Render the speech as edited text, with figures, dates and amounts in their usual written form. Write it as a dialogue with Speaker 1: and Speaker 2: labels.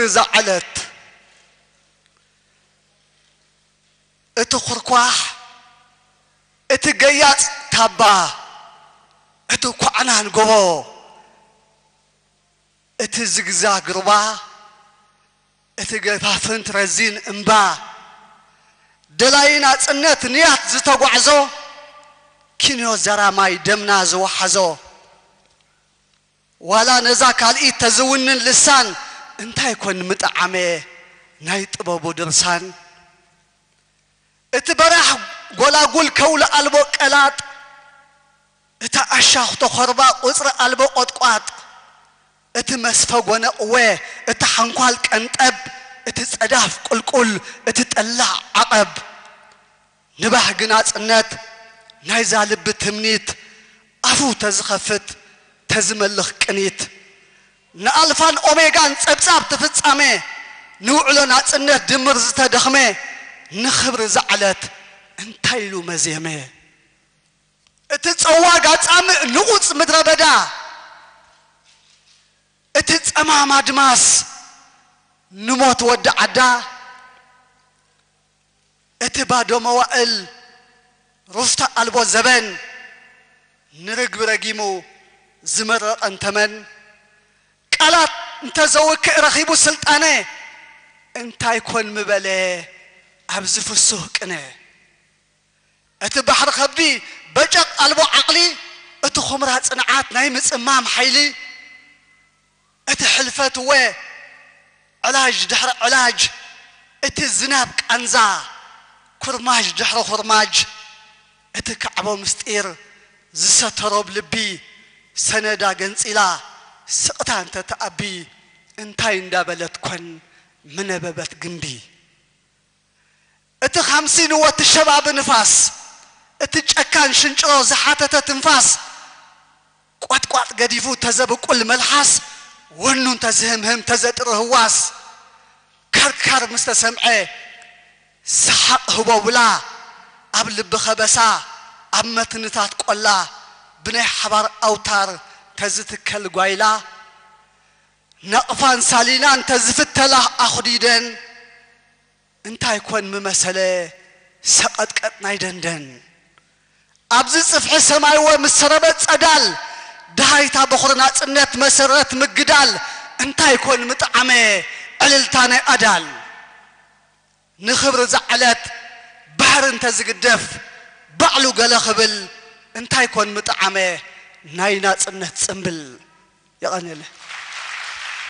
Speaker 1: زعلت اتخركواح اتجيات تابا اتكوعنا نقبو اتزقزا قربا اتقفافن ترزين انبا دلاينا تنت نيات زتقوعزو كينيو زراماي دمنا زوحزو ولا نزاك على تزون اللسان انت يكون متعمي ناي طبابو درسان اتبرح قولا قول كول قلبو قلات اتا اشاخ تخربا قصر قلبو قطقات اتمسفقونا قوي اتا حنقوال كنتب اتتصداف قلقل اتتقلع عقب نباح قناص النت ناي زالب تمنيت افو تزخفت تزملخ كنيت نالفان اوميغان صبصاب تفصامه نوعلنا صنت دمر زتدخمه نخبر زعلت انتايلو مزيمه اتتصواغا صام نقص مدربدا اتتصما مادماس نموت ود عدا اتبادو موائل رفتا البو زبن نرغب رغيمو زمر انتمن قالات انت زوك رخيبو سلطانه انت يكون مبله ابزف السوقنه اتبحر خبدي بجق البو عقلي اتخمرا صنعات ناي مصمام حيلي اتحلفت و علاج دحر علاج اتزناب قنزا كرماج دحر خرماج اتكعبو مستير زستروب لبي سندا جنسيلا سقطا انت تأبي انتاي اندابلت كون منببت جنبي ات 50 وات الشباب نفاس اتجكان شنجرو زحاتة تنفاس قوات قديفو تزبقل ملحاس ونون تزهمهم تزدر هواس كركر مستسمعي سحق هبولا قبل بخبسا عمتنتات قلا بني حبار اوتار تزتكل غايلا نقفان سالينان تزفتلا اخديدن انتا يكون ممثله سقطقط نايدندن ابز صفح سماي ومسربت صدال دهايتا بخرنا صنت مسرت مقدال انتا يكون مطعمه عللتاني ادال نخبر زعلت بحر انت زقدف بعلو قال خبل انت يكون مطعمه ناينا صنت صنبل يغني له